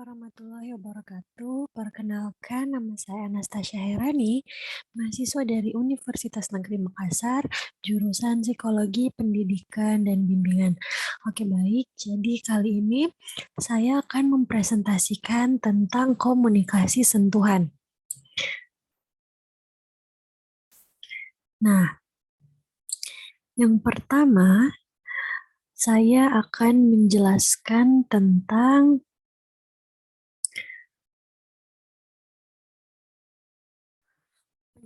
warahmatullahi wabarakatuh. Perkenalkan, nama saya Anastasia Herani, mahasiswa dari Universitas Negeri Makassar, jurusan Psikologi, Pendidikan, dan Bimbingan. Oke, baik. Jadi kali ini saya akan mempresentasikan tentang komunikasi sentuhan. Nah, yang pertama saya akan menjelaskan tentang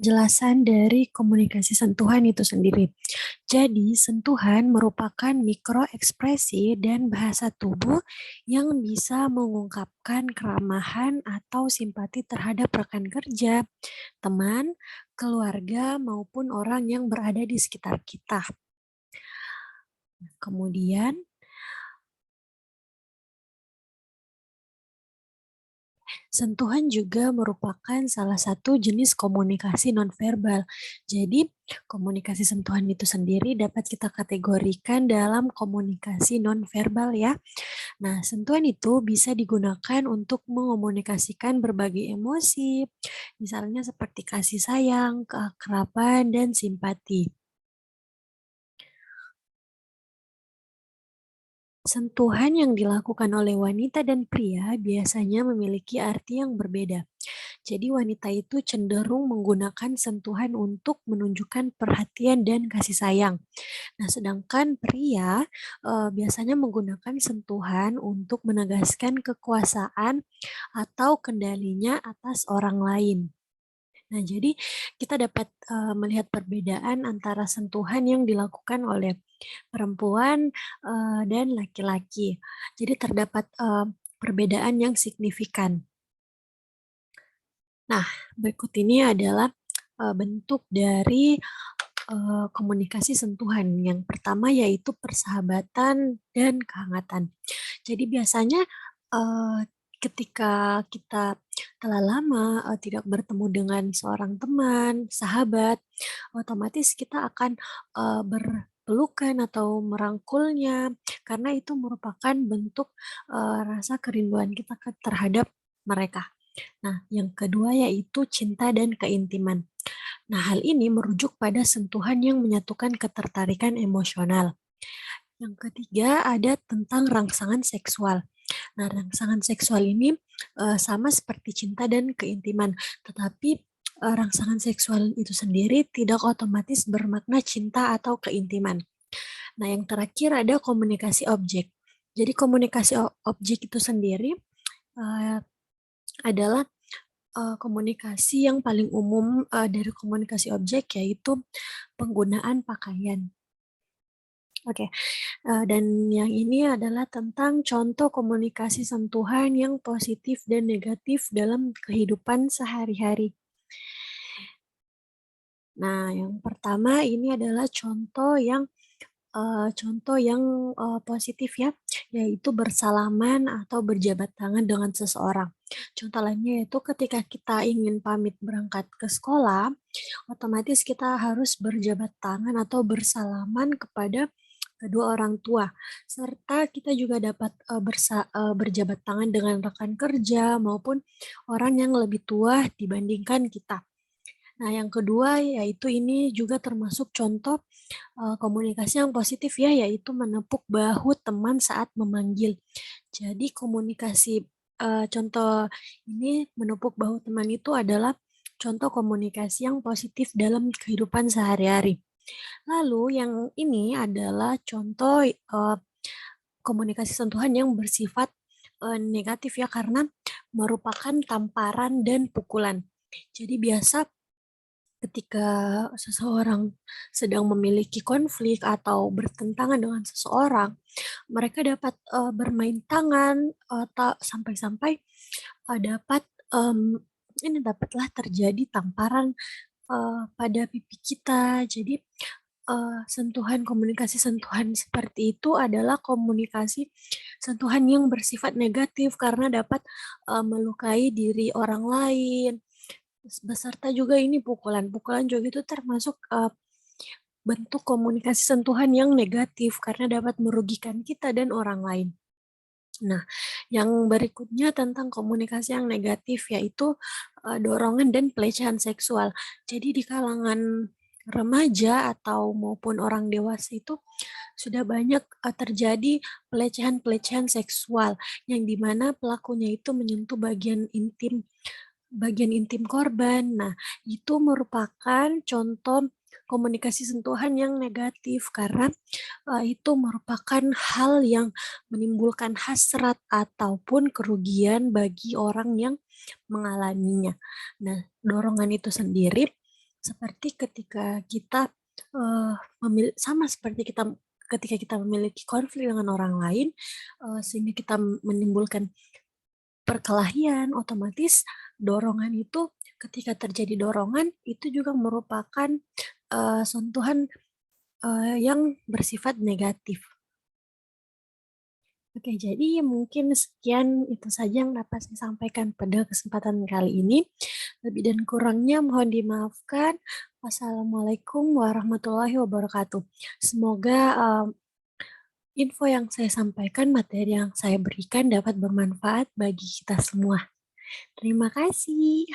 penjelasan dari komunikasi sentuhan itu sendiri. Jadi, sentuhan merupakan mikroekspresi dan bahasa tubuh yang bisa mengungkapkan keramahan atau simpati terhadap rekan kerja, teman, keluarga, maupun orang yang berada di sekitar kita. Kemudian, sentuhan juga merupakan salah satu jenis komunikasi nonverbal. Jadi, komunikasi sentuhan itu sendiri dapat kita kategorikan dalam komunikasi nonverbal ya. Nah, sentuhan itu bisa digunakan untuk mengomunikasikan berbagai emosi, misalnya seperti kasih sayang, keakraban, dan simpati. Sentuhan yang dilakukan oleh wanita dan pria biasanya memiliki arti yang berbeda. Jadi wanita itu cenderung menggunakan sentuhan untuk menunjukkan perhatian dan kasih sayang. Nah, sedangkan pria biasanya menggunakan sentuhan untuk menegaskan kekuasaan atau kendalinya atas orang lain. Nah, jadi kita dapat melihat perbedaan antara sentuhan yang dilakukan oleh perempuan dan laki-laki. Jadi terdapat perbedaan yang signifikan. Nah, berikut ini adalah bentuk dari komunikasi sentuhan. Yang pertama yaitu persahabatan dan kehangatan. Jadi biasanya ketika kita telah lama tidak bertemu dengan seorang teman, sahabat, otomatis kita akan berpelukan atau merangkulnya karena itu merupakan bentuk rasa kerinduan kita terhadap mereka. Nah, yang kedua yaitu cinta dan keintiman. Nah, hal ini merujuk pada sentuhan yang menyatukan ketertarikan emosional. Yang ketiga ada tentang rangsangan seksual. Nah, rangsangan seksual ini sama seperti cinta dan keintiman, tetapi rangsangan seksual itu sendiri tidak otomatis bermakna cinta atau keintiman. Nah, yang terakhir ada komunikasi objek. Jadi komunikasi objek itu sendiri adalah komunikasi yang paling umum dari komunikasi objek yaitu penggunaan pakaian. Oke, dan yang ini adalah tentang contoh komunikasi sentuhan yang positif dan negatif dalam kehidupan sehari-hari. Nah, yang pertama ini adalah contoh yang positif ya, yaitu bersalaman atau berjabat tangan dengan seseorang. Contoh lainnya yaitu ketika kita ingin pamit berangkat ke sekolah, otomatis kita harus berjabat tangan atau bersalaman kepada kedua orang tua, serta kita juga dapat berjabat tangan dengan rekan kerja maupun orang yang lebih tua dibandingkan kita. Nah, yang kedua yaitu ini juga termasuk contoh komunikasi yang positif ya, yaitu menepuk bahu teman saat memanggil. Jadi komunikasi contoh ini menepuk bahu teman itu adalah contoh komunikasi yang positif dalam kehidupan sehari-hari. Lalu yang ini adalah contoh komunikasi sentuhan yang bersifat negatif ya, karena merupakan tamparan dan pukulan. Jadi biasa ketika seseorang sedang memiliki konflik atau bertentangan dengan seseorang, mereka dapat bermain tangan sampai-sampai dapat ini dapatlah terjadi tamparan pada pipi kita. Jadi sentuhan komunikasi sentuhan seperti itu adalah komunikasi sentuhan yang bersifat negatif karena dapat melukai diri orang lain. Beserta juga ini pukulan. Pukulan juga itu termasuk bentuk komunikasi sentuhan yang negatif karena dapat merugikan kita dan orang lain. Nah, yang berikutnya tentang komunikasi yang negatif yaitu, dorongan dan pelecehan seksual. Jadi di kalangan remaja atau maupun orang dewasa itu sudah banyak, terjadi pelecehan-pelecehan seksual yang di mana pelakunya itu menyentuh bagian intim korban. Nah, itu merupakan contoh komunikasi sentuhan yang negatif karena, itu merupakan hal yang menimbulkan hasrat ataupun kerugian bagi orang yang mengalaminya. Nah, dorongan itu sendiri seperti ketika kita, eee, sama seperti ketika kita memiliki konflik dengan orang lain, sehingga kita menimbulkan perkelahian, otomatis dorongan itu ketika terjadi dorongan, itu juga merupakan, sentuhan, yang bersifat negatif. Oke, jadi mungkin sekian itu saja yang dapat saya sampaikan pada kesempatan kali ini. Lebih dan kurangnya mohon dimaafkan. Wassalamualaikum warahmatullahi wabarakatuh. Semoga, info yang saya sampaikan, materi yang saya berikan dapat bermanfaat bagi kita semua. Terima kasih.